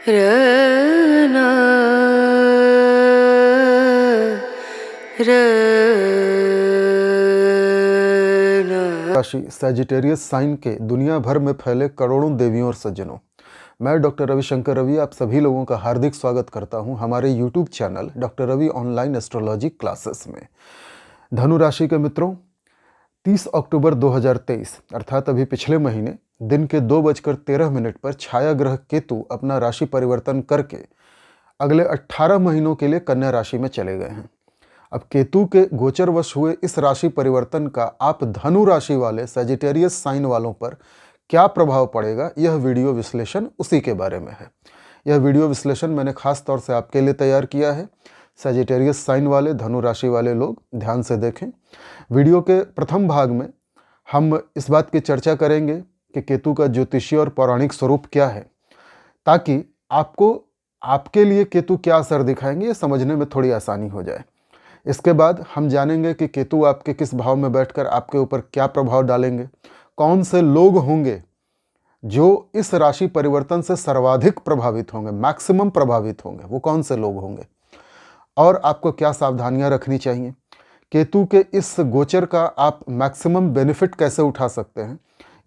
रना रना। राशि Sagittarius sign के दुनिया भर में फैले करोड़ों देवियों और सज्जनों, मैं डॉक्टर रविशंकर रवि आप सभी लोगों का हार्दिक स्वागत करता हूं हमारे YouTube channel doctor Ravi online astrology classes में। धनु राशि के मित्रों, 30 अक्टूबर 2023 अर्थात अभी पिछले महीने दिन के 2:13 पर छाया ग्रह केतु अपना राशि परिवर्तन करके अगले 18 महीनों के लिए कन्या राशि में चले गए हैं। अब केतु के गोचरवश हुए इस राशि परिवर्तन का आप धनु राशि वाले सैजिटेरियस साइन वालों पर क्या प्रभाव पड़ेगा, यह वीडियो विश्लेषण उसी के बारे में है। यह वीडियो विश्लेषण मैंने खास तौर से आपके लिए तैयार किया है। सैजिटेरियस साइन वाले धनु राशि वाले लोग ध्यान से देखें। वीडियो के प्रथम भाग में हम इस बात की चर्चा करेंगे कि केतु का ज्योतिषीय और पौराणिक स्वरूप क्या है, ताकि आपके लिए केतु क्या असर दिखाएंगे ये समझने में थोड़ी आसानी हो जाए। इसके बाद हम जानेंगे कि केतु आपके किस भाव में बैठकर आपके ऊपर क्या प्रभाव डालेंगे, कौन से लोग होंगे जो इस राशि परिवर्तन से सर्वाधिक प्रभावित होंगे, मैक्सिमम प्रभावित होंगे, वो कौन से लोग होंगे और आपको क्या सावधानियां रखनी चाहिए। केतु के इस गोचर का आप मैक्सिमम बेनिफिट कैसे उठा सकते हैं,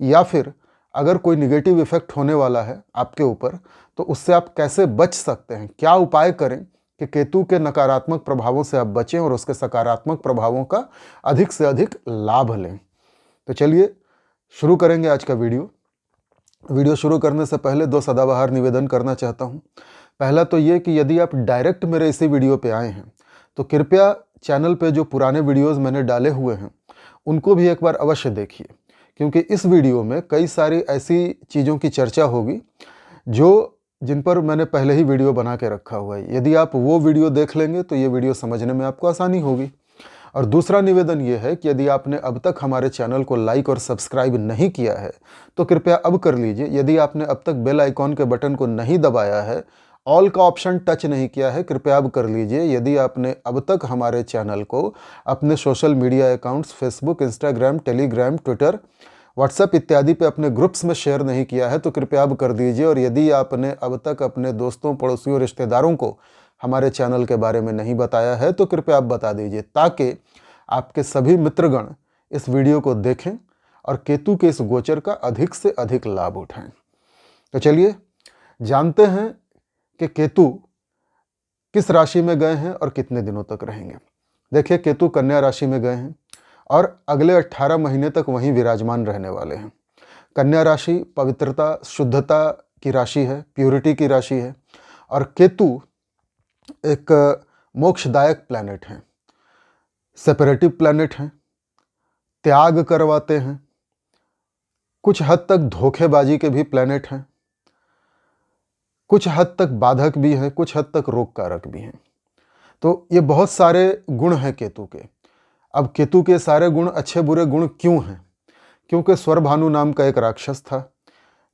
या फिर अगर कोई निगेटिव इफेक्ट होने वाला है आपके ऊपर तो उससे आप कैसे बच सकते हैं, क्या उपाय करें कि केतु के नकारात्मक प्रभावों से आप बचें और उसके सकारात्मक प्रभावों का अधिक से अधिक लाभ लें। तो चलिए शुरू करेंगे आज का वीडियो शुरू करने से पहले दो सदाबहार निवेदन करना चाहता हूं। पहला तो ये कि यदि आप डायरेक्ट मेरे इसी वीडियो पे आए हैं तो कृपया चैनल पे जो पुराने वीडियोस मैंने डाले हुए हैं उनको भी एक बार अवश्य देखिए, क्योंकि इस वीडियो में कई सारी ऐसी चीज़ों की चर्चा होगी जिन पर मैंने पहले ही वीडियो बना के रखा हुआ है। यदि आप वो वीडियो देख लेंगे तो ये वीडियो समझने में आपको आसानी होगी। और दूसरा निवेदन ये है कि यदि आपने अब तक हमारे चैनल को लाइक और सब्सक्राइब नहीं किया है तो कृपया अब कर लीजिए। यदि आपने अब तक बेल आइकॉन के बटन को नहीं दबाया है, ऑल का ऑप्शन टच नहीं किया है, कृपया अब कर लीजिए। यदि आपने अब तक हमारे चैनल को अपने social media accounts Facebook, Instagram, Telegram, Twitter, WhatsApp इत्यादि पे अपने ग्रुप्स में शेयर नहीं किया है तो कृपया अब कर दीजिए। और यदि आपने अब तक अपने दोस्तों, पड़ोसियों, रिश्तेदारों को हमारे चैनल के बारे में नहीं बताया है तो कृपया आप बता दीजिए, ताकि आपके सभी मित्रगण इस वीडियो को देखें और केतु के इस गोचर का अधिक से अधिक लाभ उठाएं। तो चलिए जानते हैं कि केतु किस राशि में गए हैं और कितने दिनों तक रहेंगे। देखिए, केतु कन्या राशि में गए हैं और अगले 18 महीने तक वहीं विराजमान रहने वाले हैं। कन्या राशि पवित्रता, शुद्धता की राशि है, प्यूरिटी की राशि है। और केतु एक मोक्षदायक प्लैनेट है, सेपरेटिव प्लैनेट हैं, त्याग करवाते हैं, कुछ हद तक धोखेबाजी के भी प्लैनेट हैं, कुछ हद तक बाधक भी हैं, कुछ हद तक रोग कारक भी हैं। तो ये बहुत सारे गुण हैं केतु के। अब केतु के सारे गुण अच्छे बुरे गुण क्यों हैं? क्योंकि स्वरभानु नाम का एक राक्षस था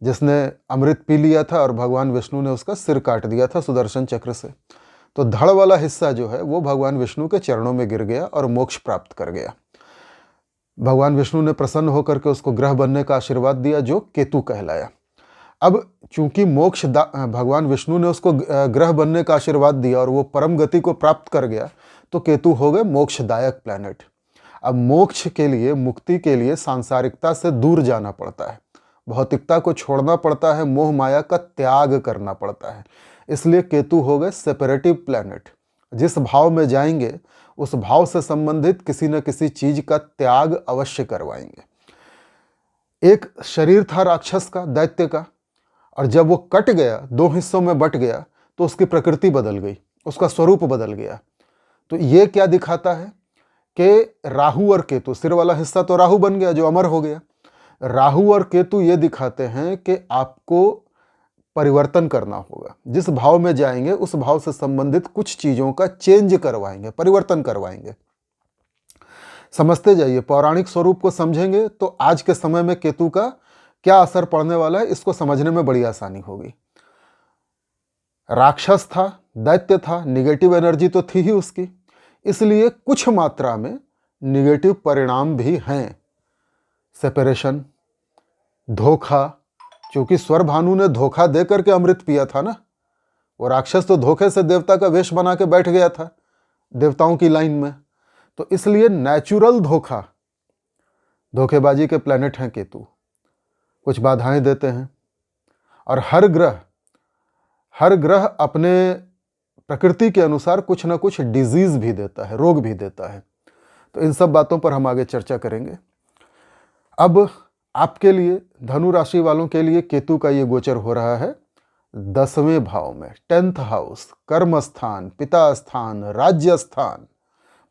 जिसने अमृत पी लिया था और भगवान विष्णु ने उसका सिर काट दिया था सुदर्शन चक्र से। तो धड़ वाला हिस्सा जो है वो भगवान विष्णु के चरणों में गिर गया और मोक्ष प्राप्त कर गया। भगवान विष्णु ने प्रसन्न होकर के उसको ग्रह बनने का आशीर्वाद दिया जो केतु कहलाया। अब चूंकि भगवान विष्णु ने उसको ग्रह बनने का आशीर्वाद दिया और वो परम गति को प्राप्त कर गया तो केतु हो गए मोक्षदायक प्लैनेट। अब मोक्ष के लिए, मुक्ति के लिए सांसारिकता से दूर जाना पड़ता है, भौतिकता को छोड़ना पड़ता है, मोह माया का त्याग करना पड़ता है। इसलिए केतु हो गए सेपरेटिव प्लैनेट। जिस भाव में जाएंगे उस भाव से संबंधित किसी न किसी चीज का त्याग अवश्य करवाएंगे। एक शरीर था राक्षस का, दैत्य का, और जब वो कट गया, दो हिस्सों में बट गया, तो उसकी प्रकृति बदल गई, उसका स्वरूप बदल गया। तो ये क्या दिखाता है कि राहु और केतु, सिर वाला हिस्सा तो राहु बन गया जो अमर हो गया। राहु और केतु ये दिखाते हैं कि आपको परिवर्तन करना होगा। जिस भाव में जाएंगे उस भाव से संबंधित कुछ चीजों का चेंज करवाएंगे, परिवर्तन करवाएंगे। समझते जाइए, पौराणिक स्वरूप को समझेंगे तो आज के समय में केतु का क्या असर पड़ने वाला है इसको समझने में बड़ी आसानी होगी। राक्षस था, दैत्य था, निगेटिव एनर्जी तो थी ही उसकी, इसलिए कुछ मात्रा में निगेटिव परिणाम भी हैं। सेपरेशन, धोखा, क्योंकि स्वरभानु ने धोखा दे करके अमृत पिया था ना, वो राक्षस तो धोखे से देवता का वेश बना के बैठ गया था देवताओं की लाइन में। तो इसलिए नेचुरल धोखा, धोखेबाजी के प्लैनेट हैं केतु, कुछ बाधाएं देते हैं। और हर ग्रह अपने प्रकृति के अनुसार कुछ ना कुछ डिजीज भी देता है, रोग भी देता है। तो इन सब बातों पर हम आगे चर्चा करेंगे। अब आपके लिए, धनु राशि वालों के लिए केतु का ये गोचर हो रहा है 10वें भाव में, 10th हाउस, कर्म स्थान, पिता स्थान, राज्य स्थान,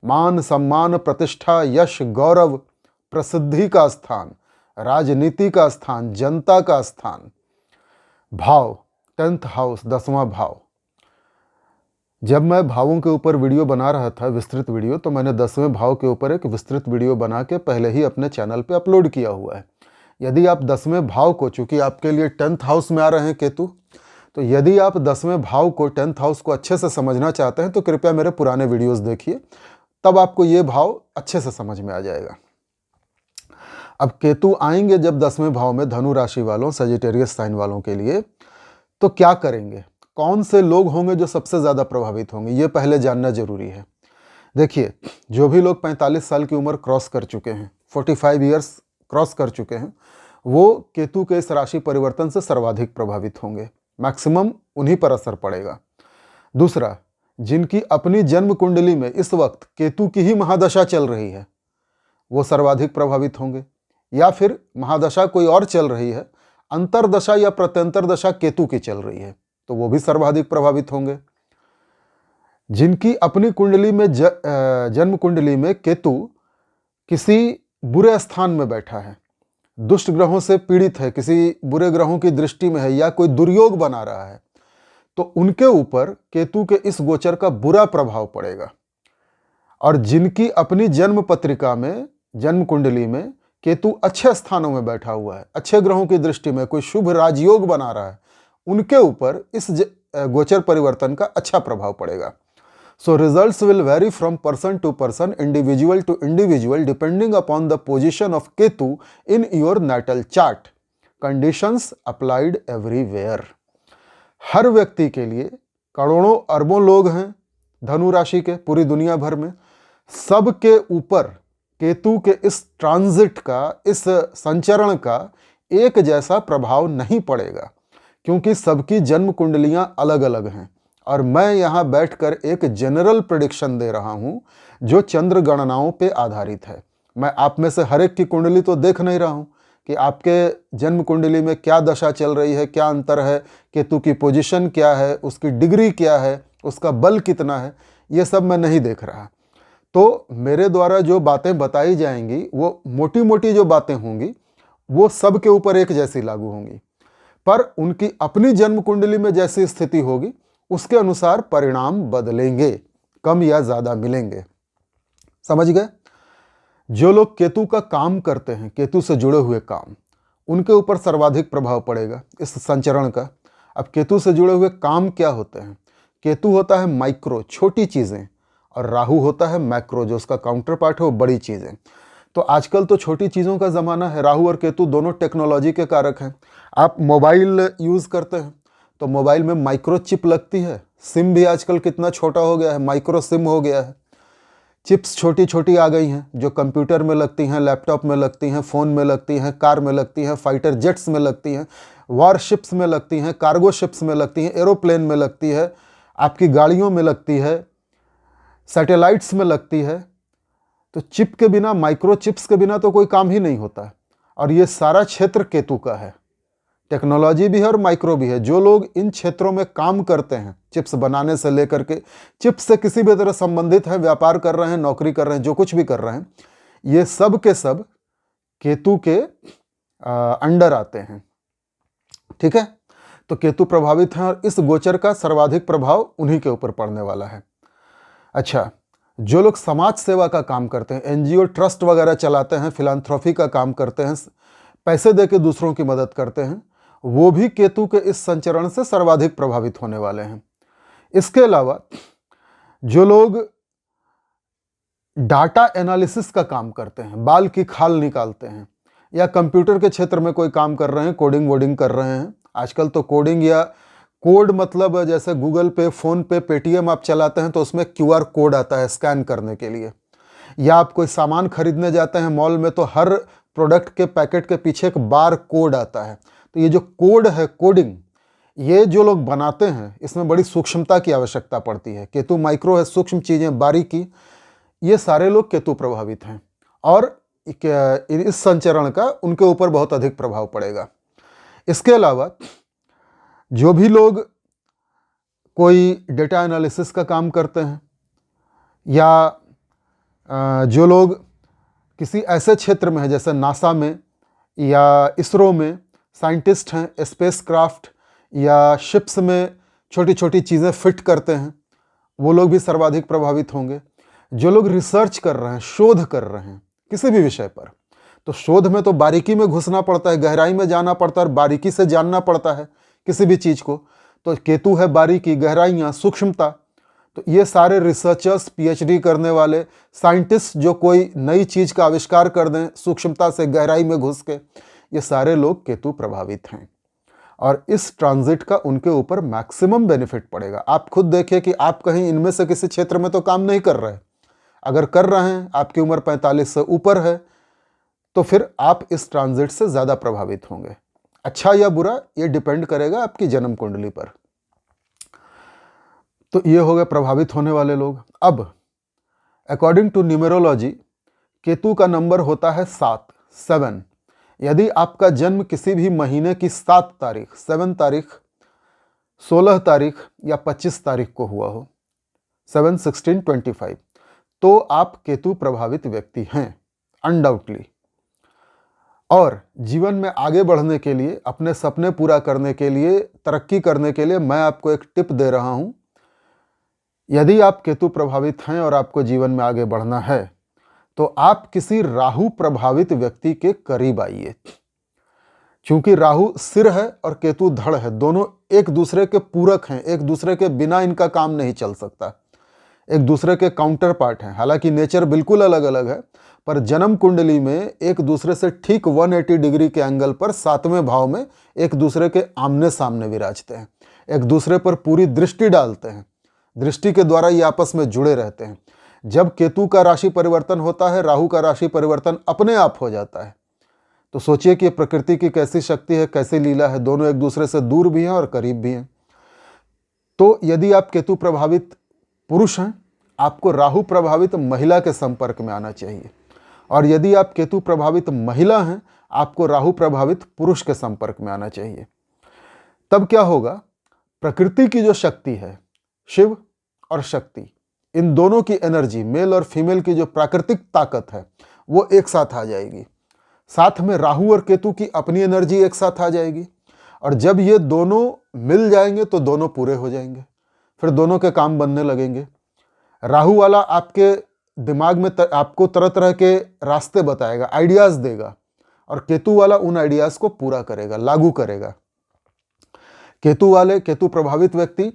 मान सम्मान प्रतिष्ठा यश गौरव प्रसिद्धि का स्थान, राजनीति का स्थान, जनता का स्थान। भाव 10th हाउस, 10वां भाव। जब मैं भावों के ऊपर वीडियो बना रहा था, विस्तृत वीडियो, तो मैंने 10वें भाव के ऊपर एक विस्तृत वीडियो बना के पहले ही अपने चैनल पे अपलोड किया हुआ है। यदि आप 10वें भाव को, चूंकि आपके लिए 10th हाउस में आ रहे हैं केतु, तो यदि आप 10वें भाव को, 10th हाउस को अच्छे से समझना चाहते हैं तो कृपया मेरे पुराने वीडियोस देखिए, तब आपको ये भाव अच्छे से समझ में आ जाएगा। अब केतु आएंगे जब 10वें भाव में धनु राशि वालों, सजिटेरियस साइन वालों के लिए, तो क्या करेंगे, कौन से लोग होंगे जो सबसे ज़्यादा प्रभावित होंगे, ये पहले जानना जरूरी है। देखिए, जो भी लोग 45 साल की उम्र क्रॉस कर चुके हैं, 45 ईयर्स क्रॉस कर चुके हैं, वो केतु के इस राशि परिवर्तन से सर्वाधिक प्रभावित होंगे। मैक्सिमम उन्हीं पर असर पड़ेगा। दूसरा, जिनकी अपनी जन्म कुंडली में इस वक्त केतु की ही महादशा चल रही है, वो सर्वाधिक प्रभावित होंगे। या फिर महादशा कोई और चल रही है, अंतरदशा या प्रत्यंतर दशा केतु की चल रही है, तो वो भी सर्वाधिक प्रभावित होंगे। जिनकी अपनी कुंडली में जन्म कुंडली में केतु किसी बुरे स्थान में बैठा है, दुष्ट ग्रहों से पीड़ित है, किसी बुरे ग्रहों की दृष्टि में है, या कोई दुर्योग बना रहा है, तो उनके ऊपर केतु के इस गोचर का बुरा प्रभाव पड़ेगा। और जिनकी अपनी जन्म पत्रिका में, जन्म कुंडली में केतु अच्छे स्थानों में बैठा हुआ है, अच्छे ग्रहों की दृष्टि में कोई शुभ राजयोग बना रहा है, उनके ऊपर इस गोचर परिवर्तन का अच्छा प्रभाव पड़ेगा। So results will vary from person to person, individual to individual, depending upon the position of Ketu in your natal chart. Conditions applied everywhere. हर व्यक्ति के लिए, करोड़ों अरबों लोग हैं धनु राशि के पूरी दुनिया भर में, सबके ऊपर केतु के इस ट्रांजिट का, इस संचरण का एक जैसा प्रभाव नहीं पड़ेगा, क्योंकि सबकी जन्म कुंडलियां अलग अलग हैं। और मैं यहाँ बैठकर एक जनरल प्रेडिक्शन दे रहा हूँ जो चंद्र गणनाओं पे आधारित है। मैं आप में से हर एक की कुंडली तो देख नहीं रहा हूँ कि आपके जन्म कुंडली में क्या दशा चल रही है, क्या अंतर है, केतु की पोजीशन क्या है, उसकी डिग्री क्या है, उसका बल कितना है, ये सब मैं नहीं देख रहा। तो मेरे द्वारा जो बातें बताई जाएंगी, वो मोटी मोटी जो बातें होंगी, वो सब के ऊपर एक जैसी लागू होंगी, पर उनकी अपनी जन्म कुंडली में जैसी स्थिति होगी उसके अनुसार परिणाम बदलेंगे, कम या ज्यादा मिलेंगे। समझ गए? जो लोग केतु का काम करते हैं, केतु से जुड़े हुए काम, उनके ऊपर सर्वाधिक प्रभाव पड़ेगा इस संचरण का। अब केतु से जुड़े हुए काम क्या होते हैं? केतु होता है माइक्रो, छोटी चीजें, और राहु होता है मैक्रो, जो उसका काउंटर पार्ट है वो बड़ी चीजें। तो आजकल तो छोटी चीजों का जमाना है। राहु और केतु दोनों टेक्नोलॉजी के कारक हैं। आप मोबाइल यूज करते हैं तो मोबाइल में माइक्रो चिप लगती है। सिम भी आजकल कितना छोटा हो गया है, माइक्रो सिम हो गया है। चिप्स छोटी छोटी आ गई हैं जो कंप्यूटर में लगती हैं, लैपटॉप में लगती हैं, फ़ोन में लगती हैं, कार में लगती हैं, फाइटर जेट्स में लगती हैं, वॉरशिप्स में लगती हैं, कार्गो शिप्स में लगती हैं, एरोप्लेन में लगती है, आपकी गाड़ियों में लगती है, सैटेलाइट्स में लगती है। तो चिप के बिना, माइक्रो चिप्स के बिना तो कोई काम ही नहीं होता। और ये सारा क्षेत्र केतु का है। टेक्नोलॉजी भी है और माइक्रो भी है। जो लोग इन क्षेत्रों में काम करते हैं, चिप्स बनाने से लेकर के चिप्स से किसी भी तरह संबंधित हैं, व्यापार कर रहे हैं, नौकरी कर रहे हैं, जो कुछ भी कर रहे हैं, ये सब के सब केतु के अंडर आते हैं। ठीक है, तो केतु प्रभावित हैं और इस गोचर का सर्वाधिक प्रभाव उन्हीं के ऊपर पड़ने वाला है। अच्छा, जो लोग समाज सेवा का काम करते हैं, एनजीओ ट्रस्ट वगैरह चलाते हैं, फिलांथ्रोफी का काम करते हैं, पैसे दे के दूसरों की मदद करते हैं, वो भी केतु के इस संचरण से सर्वाधिक प्रभावित होने वाले हैं। इसके अलावा जो लोग डाटा एनालिसिस का काम करते हैं, बाल की खाल निकालते हैं, या कंप्यूटर के क्षेत्र में कोई काम कर रहे हैं, कोडिंग वोडिंग कर रहे हैं, आजकल तो कोडिंग या कोड मतलब जैसे गूगल पे, फ़ोन पे, पेटीएम आप चलाते हैं तो उसमें क्यूआर कोड आता है स्कैन करने के लिए, या आप कोई सामान खरीदने जाते हैं मॉल में तो हर प्रोडक्ट के पैकेट के पीछे एक बार कोड आता है। तो ये जो कोड है, कोडिंग, ये जो लोग बनाते हैं इसमें बड़ी सूक्ष्मता की आवश्यकता पड़ती है। केतु माइक्रो है, सूक्ष्म चीज़ें, बारीकी, ये सारे लोग केतु प्रभावित हैं और इस संचरण का उनके ऊपर बहुत अधिक प्रभाव पड़ेगा। इसके अलावा जो भी लोग कोई डेटा एनालिसिस का काम करते हैं या जो लोग किसी ऐसे क्षेत्र में हैं जैसे नासा में या इसरो में साइंटिस्ट हैं, स्पेसक्राफ्ट या शिप्स में छोटी छोटी चीज़ें फिट करते हैं, वो लोग भी सर्वाधिक प्रभावित होंगे। जो लोग रिसर्च कर रहे हैं, शोध कर रहे हैं किसी भी विषय पर, तो शोध में तो बारीकी में घुसना पड़ता है, गहराई में जाना पड़ता है और बारीकी से जानना पड़ता है किसी भी चीज़ को। तो केतु है बारीकी, गहराइयाँ, सूक्ष्मता। तो ये सारे रिसर्चर्स, पीएचडी करने वाले साइंटिस्ट जो कोई नई चीज़ का आविष्कार कर दें सूक्ष्मता से, गहराई में घुस के, ये सारे लोग केतु प्रभावित हैं और इस ट्रांजिट का उनके ऊपर मैक्सिमम बेनिफिट पड़ेगा। आप खुद देखिए कि आप कहीं इनमें से किसी क्षेत्र में तो काम नहीं कर रहे, अगर कर रहे हैं, आपकी उम्र 45 से ऊपर है, तो फिर आप इस ट्रांजिट से ज़्यादा प्रभावित होंगे। अच्छा या बुरा ये डिपेंड करेगा आपकी जन्म कुंडली पर। तो ये हो गए प्रभावित होने वाले लोग। अब अकॉर्डिंग टू न्यूमेरोलॉजी केतु का नंबर होता है 7। यदि आपका जन्म किसी भी महीने की 7 तारीख, 7 तारीख, 16 तारीख या 25 तारीख को हुआ हो, 7, 16, 25, तो आप केतु प्रभावित व्यक्ति हैं अनडाउटली। और जीवन में आगे बढ़ने के लिए, अपने सपने पूरा करने के लिए, तरक्की करने के लिए मैं आपको एक टिप दे रहा हूं। यदि आप केतु प्रभावित हैं और आपको जीवन में आगे बढ़ना है तो आप किसी राहु प्रभावित व्यक्ति के करीब आइए। क्योंकि राहु सिर है और केतु धड़ है, दोनों एक दूसरे के पूरक हैं, एक दूसरे के बिना इनका काम नहीं चल सकता, एक दूसरे के काउंटर पार्ट हैं। हालांकि नेचर बिल्कुल अलग अलग है, पर जन्म कुंडली में एक दूसरे से ठीक 180 डिग्री के एंगल पर 7वें भाव में एक दूसरे के आमने सामने विराजते हैं, एक दूसरे पर पूरी दृष्टि डालते हैं, दृष्टि के द्वारा ये आपस में जुड़े रहते हैं। जब केतु का राशि परिवर्तन होता है, राहु का राशि परिवर्तन अपने आप हो जाता है। तो सोचिए कि प्रकृति की कैसी शक्ति है, कैसी लीला है, दोनों एक दूसरे से दूर भी हैं और करीब भी हैं। तो यदि आप केतु प्रभावित पुरुष हैं, आपको राहु प्रभावित महिला के संपर्क में आना चाहिए, और यदि आप केतु प्रभावित महिला हैं, आपको राहु प्रभावित पुरुष के संपर्क में आना चाहिए। तब क्या होगा, प्रकृति की जो शक्ति है, शिव और शक्ति, इन दोनों की एनर्जी, मेल और फीमेल की जो प्राकृतिक ताकत है, वो एक साथ आ जाएगी। साथ में राहु और केतु की अपनी एनर्जी एक साथ आ जाएगी, और जब ये दोनों मिल जाएंगे तो दोनों पूरे हो जाएंगे, फिर दोनों के काम बनने लगेंगे। राहु वाला आपके दिमाग में आपको तरह तरह के रास्ते बताएगा, आइडियाज देगा, और केतु वाला उन आइडियाज को पूरा करेगा, लागू करेगा। केतु प्रभावित व्यक्ति,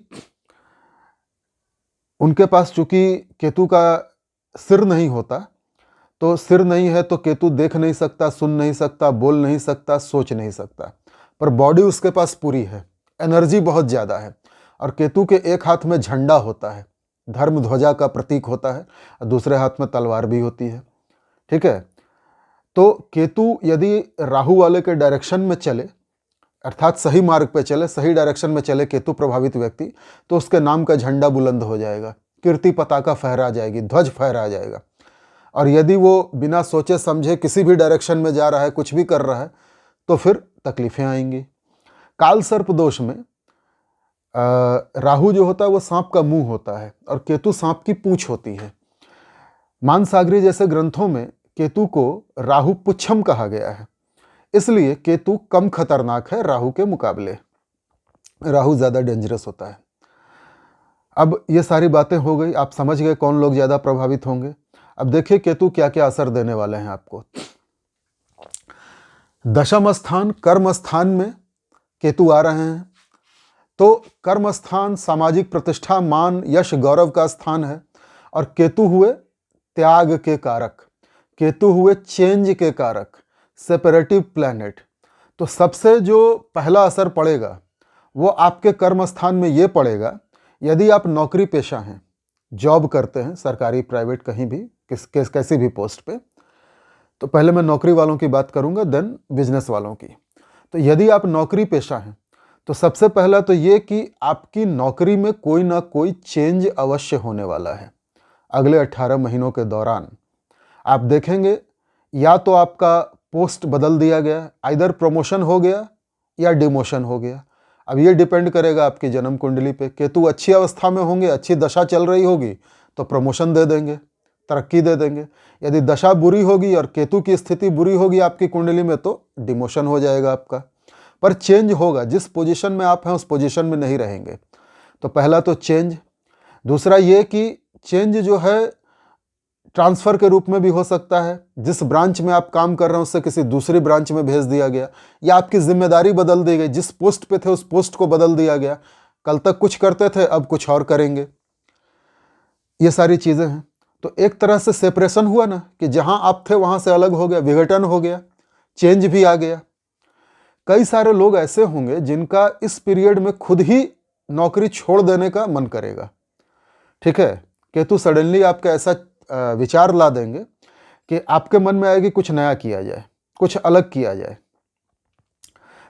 उनके पास चूंकि केतु का सिर नहीं होता, तो सिर नहीं है तो केतु देख नहीं सकता, सुन नहीं सकता, बोल नहीं सकता, सोच नहीं सकता, पर बॉडी उसके पास पूरी है, एनर्जी बहुत ज़्यादा है। और केतु के एक हाथ में झंडा होता है, धर्म ध्वजा का प्रतीक होता है, और दूसरे हाथ में तलवार भी होती है। ठीक है, तो केतु यदि राहु वाले के डायरेक्शन में चले, अर्थात सही मार्ग पे चले, सही डायरेक्शन में चले केतु प्रभावित व्यक्ति, तो उसके नाम का झंडा बुलंद हो जाएगा, कीर्ति पताका फहरा जाएगी, ध्वज फहरा जाएगा। और यदि वो बिना सोचे समझे किसी भी डायरेक्शन में जा रहा है, कुछ भी कर रहा है, तो फिर तकलीफें आएंगी। काल सर्प दोष में राहु जो होता है वो सांप का मुंह होता है और केतु सांप की पूंछ होती है। मानसागरी जैसे ग्रंथों में केतु को राहु पुच्छम कहा गया है, इसलिए केतु कम खतरनाक है राहु के मुकाबले, राहु ज़्यादा डेंजरस होता है। अब ये सारी बातें हो गई, आप समझ गए कौन लोग ज़्यादा प्रभावित होंगे। अब देखिए केतु क्या क्या असर देने वाले हैं आपको। दशम स्थान, कर्म स्थान में केतु आ रहे हैं, तो कर्म स्थान सामाजिक प्रतिष्ठा, मान, यश, गौरव का स्थान है, और केतु हुए त्याग के कारक, केतु हुए चेंज के कारक, सेपरेटिव प्लैनेट। तो सबसे जो पहला असर पड़ेगा वो आपके कर्म स्थान में ये पड़ेगा यदि आप नौकरी पेशा हैं, जॉब करते हैं, सरकारी प्राइवेट कहीं भी कैसी भी पोस्ट पे। तो पहले मैं नौकरी वालों की बात करूंगा, देन बिजनेस वालों की। तो यदि आप नौकरी पेशा हैं तो सबसे पहला तो ये कि आपकी नौकरी में कोई ना कोई चेंज अवश्य होने वाला है अगले 18 महीनों के दौरान। आप देखेंगे या तो आपका पोस्ट बदल दिया गया, आइदर प्रमोशन हो गया या डिमोशन हो गया। अब ये डिपेंड करेगा आपकी जन्म कुंडली पे। केतु अच्छी अवस्था में होंगे, अच्छी दशा चल रही होगी तो प्रमोशन दे देंगे, तरक्की दे देंगे। यदि दशा बुरी होगी और केतु की स्थिति बुरी होगी आपकी कुंडली में तो डिमोशन हो जाएगा आपका। पर चेंज होगा, जिस पोजीशन में आप हैं उस पोजीशन में नहीं रहेंगे। तो पहला तो चेंज। दूसरा ये कि चेंज जो है ट्रांसफ़र के रूप में भी हो सकता है। जिस ब्रांच में आप काम कर रहे हैं उससे किसी दूसरी ब्रांच में भेज दिया गया, या आपकी जिम्मेदारी बदल दी गई, जिस पोस्ट पे थे उस पोस्ट को बदल दिया गया। कल तक कुछ करते थे, अब कुछ और करेंगे। ये सारी चीज़ें हैं। तो एक तरह से सेपरेशन हुआ ना, कि जहां आप थे वहां से अलग हो गया, विघटन हो गया, चेंज भी आ गया। कई सारे लोग ऐसे होंगे जिनका इस पीरियड में खुद ही नौकरी छोड़ देने का मन करेगा। ठीक है, केतु सडनली आपका ऐसा विचार ला देंगे कि आपके मन में आएगी कुछ नया किया जाए, कुछ अलग किया जाए।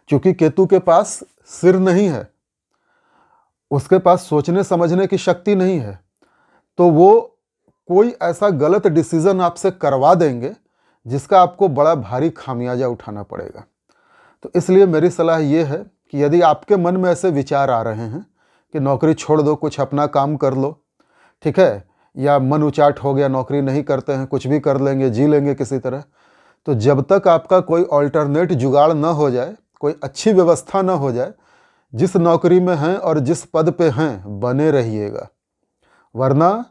क्योंकि केतु के पास सिर नहीं है, उसके पास सोचने समझने की शक्ति नहीं है, तो वो कोई ऐसा गलत डिसीजन आपसे करवा देंगे जिसका आपको बड़ा भारी खामियाजा उठाना पड़ेगा। तो इसलिए मेरी सलाह ये है कि यदि आपके मन में ऐसे विचार आ रहे हैं कि नौकरी छोड़ दो, कुछ अपना काम कर लो, ठीक है, या मन उचाट हो गया, नौकरी नहीं करते हैं, कुछ भी कर लेंगे, जी लेंगे किसी तरह, तो जब तक आपका कोई ऑल्टरनेट जुगाड़ न हो जाए, कोई अच्छी व्यवस्था न हो जाए, जिस नौकरी में हैं और जिस पद पे हैं बने रहिएगा। वरना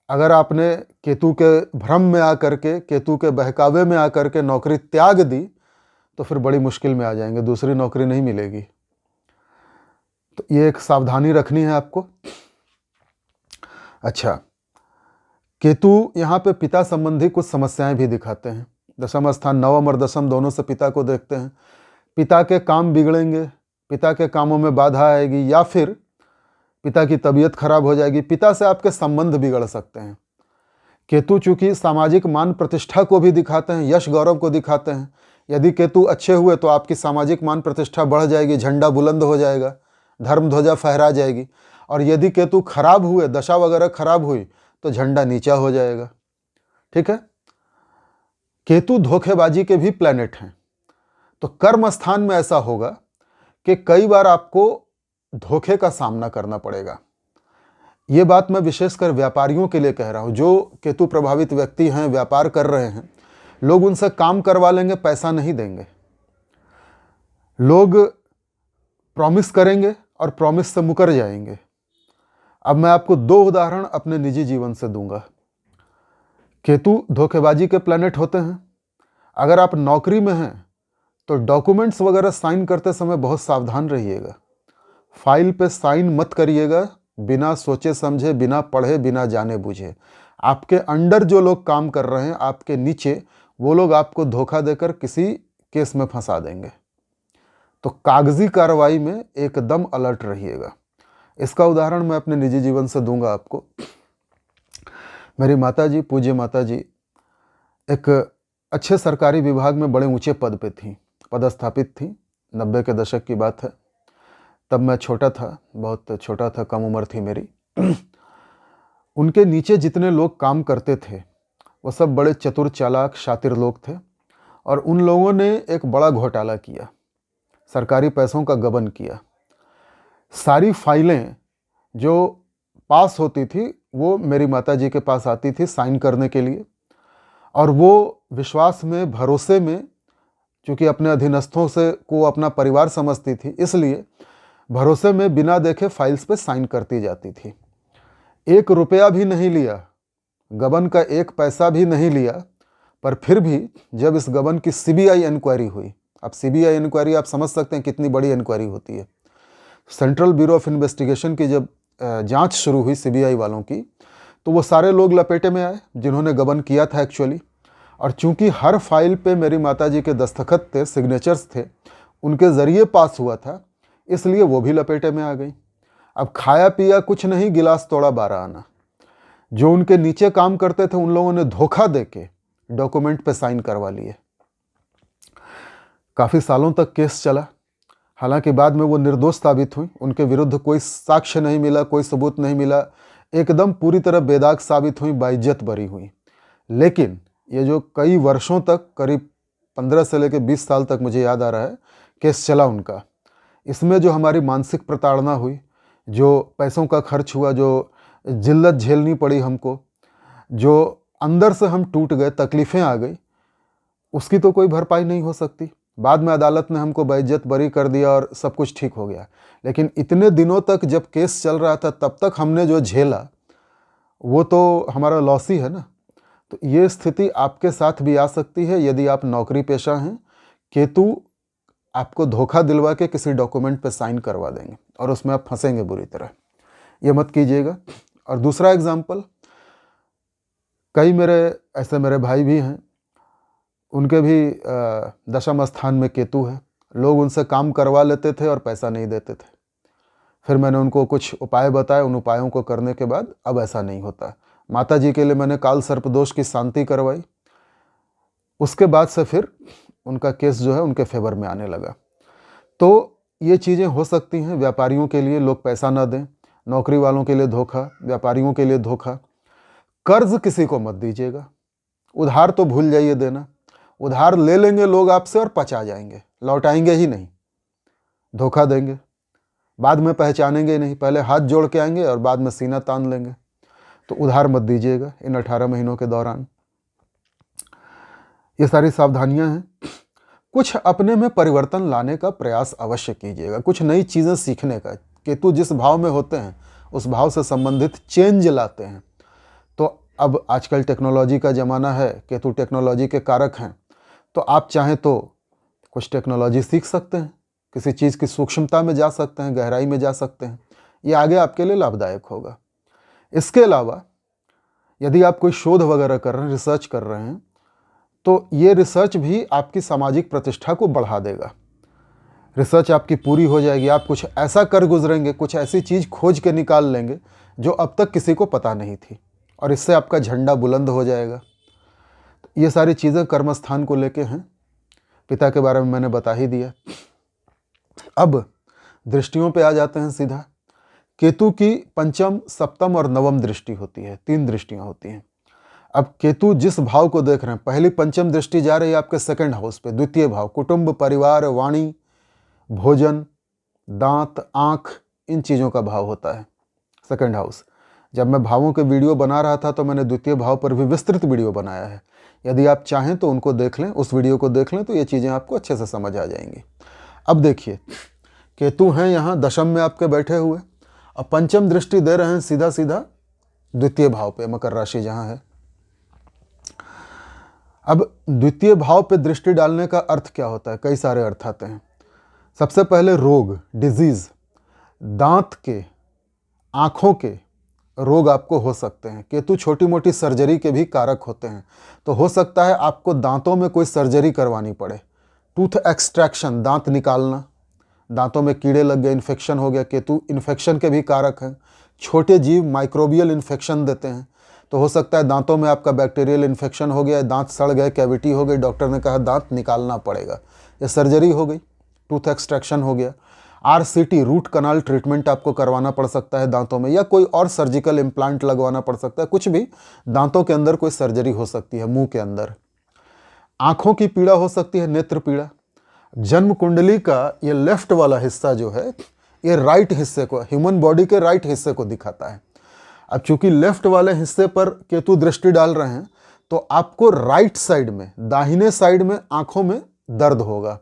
अगर आपने केतु के भ्रम में आकर के, केतु के बहकावे में आकर के नौकरी त्याग दी तो फिर बड़ी मुश्किल में आ जाएंगे, दूसरी नौकरी नहीं मिलेगी। तो ये एक सावधानी रखनी है आपको। अच्छा, केतु यहाँ पे पिता संबंधी कुछ समस्याएं भी दिखाते हैं। दशम स्थान, नवम और दशम दोनों से पिता को देखते हैं। पिता के काम बिगड़ेंगे, पिता के कामों में बाधा आएगी, या फिर पिता की तबीयत खराब हो जाएगी, पिता से आपके संबंध बिगड़ सकते हैं। केतु चूंकि सामाजिक मान प्रतिष्ठा को भी दिखाते हैं, यश गौरव को दिखाते हैं। यदि केतु अच्छे हुए तो आपकी सामाजिक मान प्रतिष्ठा बढ़ जाएगी, झंडा बुलंद हो जाएगा, धर्म ध्वजा फहरा जाएगी। और यदि केतु खराब हुए, दशा वगैरह खराब हुई, तो झंडा नीचा हो जाएगा। ठीक है, केतु धोखेबाजी के भी प्लैनेट हैं। तो कर्म स्थान में ऐसा होगा कि कई बार आपको धोखे का सामना करना पड़ेगा। ये बात मैं विशेषकर व्यापारियों के लिए कह रहा हूं। जो केतु प्रभावित व्यक्ति हैं, व्यापार कर रहे हैं, लोग उनसे काम करवा लेंगे, पैसा नहीं देंगे। लोग प्रॉमिस करेंगे और प्रॉमिस से मुकर जाएंगे। अब मैं आपको 2 उदाहरण अपने निजी जीवन से दूंगा। केतु धोखेबाजी के प्लैनेट होते हैं। अगर आप नौकरी में हैं तो डॉक्यूमेंट्स वगैरह साइन करते समय बहुत सावधान रहिएगा। फाइल पे साइन मत करिएगा बिना सोचे समझे, बिना पढ़े, बिना जाने बूझे। आपके अंडर जो लोग काम कर रहे हैं, आपके नीचे, वो लोग आपको धोखा देकर किसी केस में फंसा देंगे। तो कागजी कार्रवाई में एकदम अलर्ट रहिएगा। इसका उदाहरण मैं अपने निजी जीवन से दूंगा आपको। मेरी माताजी, पूज्य माताजी, एक अच्छे सरकारी विभाग में बड़े ऊंचे पद पे थी, पदस्थापित थी। 90 के दशक की बात है। तब मैं छोटा था, बहुत छोटा था, कम उम्र थी मेरी। उनके नीचे जितने लोग काम करते थे वो सब बड़े चतुर, चालाक, शातिर लोग थे। और उन लोगों ने एक बड़ा घोटाला किया, सरकारी पैसों का गबन किया। सारी फाइलें जो पास होती थी वो मेरी माताजी के पास आती थी साइन करने के लिए। और वो विश्वास में, भरोसे में, चूँकि अपने अधीनस्थों से को अपना परिवार समझती थी, इसलिए भरोसे में बिना देखे फाइल्स पे साइन करती जाती थी। 1 रुपया भी नहीं लिया, गबन का 1 पैसा भी नहीं लिया। पर फिर भी जब इस गबन की सीबीआई इंक्वायरी हुई, अब सीबीआई इंक्वायरी आप समझ सकते हैं कितनी बड़ी इंक्वायरी होती है। सेंट्रल ब्यूरो ऑफ इन्वेस्टिगेशन की जब जांच शुरू हुई सीबीआई वालों की, तो वो सारे लोग लपेटे में आए जिन्होंने गबन किया था एक्चुअली। और चूंकि हर फाइल पे मेरी माताजी के दस्तखत थे, सिग्नेचर्स थे, उनके ज़रिए पास हुआ था, इसलिए वो भी लपेटे में आ गई। अब खाया पिया कुछ नहीं, गिलास तोड़ा 12 आना। जो उनके नीचे काम करते थे उन लोगों ने धोखा देके डॉक्यूमेंट पे साइन करवा लिए। काफ़ी सालों तक केस चला, हालांकि बाद में वो निर्दोष साबित हुई। उनके विरुद्ध कोई साक्ष्य नहीं मिला, कोई सबूत नहीं मिला, एकदम पूरी तरह बेदाग साबित हुई, बाइज्जत बरी हुई। लेकिन ये जो कई वर्षों तक, करीब 15 से लेकर 20 साल तक मुझे याद आ रहा है केस चला उनका, इसमें जो हमारी मानसिक प्रताड़ना हुई, जो पैसों का खर्च हुआ, जो जिल्लत झेलनी पड़ी हमको, जो अंदर से हम टूट गए, तकलीफ़ें आ गई, उसकी तो कोई भरपाई नहीं हो सकती। बाद में अदालत ने हमको बाइज्जत बरी कर दिया और सब कुछ ठीक हो गया। लेकिन इतने दिनों तक जब केस चल रहा था तब तक हमने जो झेला वो तो हमारा लॉस ही है ना। तो ये स्थिति आपके साथ भी आ सकती है यदि आप नौकरी पेशा हैं। केतु आपको धोखा दिलवा के किसी डॉक्यूमेंट पे साइन करवा देंगे और उसमें आप फंसेंगे बुरी तरह। ये मत कीजिएगा। और दूसरा एग्जाम्पल, कई मेरे भाई भी हैं, उनके भी दशम स्थान में केतु है। लोग उनसे काम करवा लेते थे और पैसा नहीं देते थे। फिर मैंने उनको कुछ उपाय बताए, उन उपायों को करने के बाद अब ऐसा नहीं होता। माता जी के लिए मैंने काल सर्पदोष की शांति करवाई, उसके बाद से फिर उनका केस जो है उनके फेवर में आने लगा। तो ये चीज़ें हो सकती हैं। व्यापारियों के लिए लोग पैसा ना दें, नौकरी वालों के लिए धोखा, व्यापारियों के लिए धोखा। कर्ज किसी को मत दीजिएगा, उधार तो भूल जाइए देना। उधार ले लेंगे लोग आपसे और पचा जाएंगे, लौटाएंगे ही नहीं, धोखा देंगे, बाद में पहचानेंगे ही नहीं। पहले हाथ जोड़ के आएंगे और बाद में सीना तान लेंगे। तो उधार मत दीजिएगा इन 18 महीनों के दौरान। ये सारी सावधानियां हैं। कुछ अपने में परिवर्तन लाने का प्रयास अवश्य कीजिएगा, कुछ नई चीज़ें सीखने का। केतु जिस भाव में होते हैं उस भाव से संबंधित चेंज लाते हैं। तो अब आजकल टेक्नोलॉजी का ज़माना है, केतु टेक्नोलॉजी के कारक हैं। तो आप चाहें तो कुछ टेक्नोलॉजी सीख सकते हैं, किसी चीज़ की सूक्ष्मता में जा सकते हैं, गहराई में जा सकते हैं। ये आगे आपके लिए लाभदायक होगा। इसके अलावा यदि आप कोई शोध वगैरह कर रहे हैं, रिसर्च कर रहे हैं, तो ये रिसर्च भी आपकी सामाजिक प्रतिष्ठा को बढ़ा देगा। रिसर्च आपकी पूरी हो जाएगी, आप कुछ ऐसा कर गुजरेंगे, कुछ ऐसी चीज़ खोज के निकाल लेंगे जो अब तक किसी को पता नहीं थी, और इससे आपका झंडा बुलंद हो जाएगा। ये सारी चीज़ें कर्मस्थान को लेके हैं। पिता के बारे में मैंने बता ही दिया। अब दृष्टियों पे आ जाते हैं सीधा। केतु की पंचम, सप्तम और नवम दृष्टि होती है, 3 दृष्टियां होती हैं। अब केतु जिस भाव को देख रहे हैं, पहली पंचम दृष्टि जा रही है आपके सेकंड हाउस पे, द्वितीय भाव, कुटुंब, परिवार, वाणी, भोजन, दांत, आँख, इन चीज़ों का भाव होता है सेकंड हाउस। जब मैं भावों के वीडियो बना रहा था तो मैंने द्वितीय भाव पर भी विस्तृत वीडियो बनाया है। यदि आप चाहें तो उनको देख लें, उस वीडियो को देख लें, तो ये चीज़ें आपको अच्छे से समझ आ जाएंगी। अब देखिए, केतु हैं यहाँ दशम में आपके बैठे हुए, और पंचम दृष्टि दे रहे हैं सीधा सीधा द्वितीय भाव पे, मकर राशि जहाँ है। अब द्वितीय भाव पे दृष्टि डालने का अर्थ क्या होता है? कई सारे अर्थ आते हैं। सबसे पहले रोग, डिजीज़, दांत के, आँखों के रोग आपको हो सकते हैं। केतु छोटी मोटी सर्जरी के भी कारक होते हैं, तो हो सकता है आपको दांतों में कोई सर्जरी करवानी पड़े। टूथ एक्सट्रैक्शन, दांत निकालना, दांतों में कीड़े लग गए, इन्फेक्शन हो गया। केतु इन्फेक्शन के भी कारक हैं। छोटे जीव माइक्रोबियल इन्फेक्शन देते हैं, तो हो सकता है दांतों में आपका बैक्टीरियल इन्फेक्शन हो गया, दांत सड़ गए, कैविटी हो गई, डॉक्टर ने कहा दांत निकालना पड़ेगा, ये सर्जरी हो गई, टूथ एक्सट्रैक्शन हो गया। RCT, रूट कनाल ट्रीटमेंट आपको करवाना पड़ सकता है दांतों में, या कोई और सर्जिकल इम्प्लांट लगवाना पड़ सकता है। कुछ भी दांतों के अंदर कोई सर्जरी हो सकती है, मुंह के अंदर। आंखों की पीड़ा हो सकती है, नेत्र पीड़ा। जन्म कुंडली का ये लेफ्ट वाला हिस्सा जो है, ये राइट हिस्से को, ह्यूमन बॉडी के राइट हिस्से को दिखाता है। अब चूंकि लेफ्ट वाले हिस्से पर केतु दृष्टि डाल रहे हैं, तो आपको राइट साइड में, दाहिने साइड में आंखों में दर्द होगा,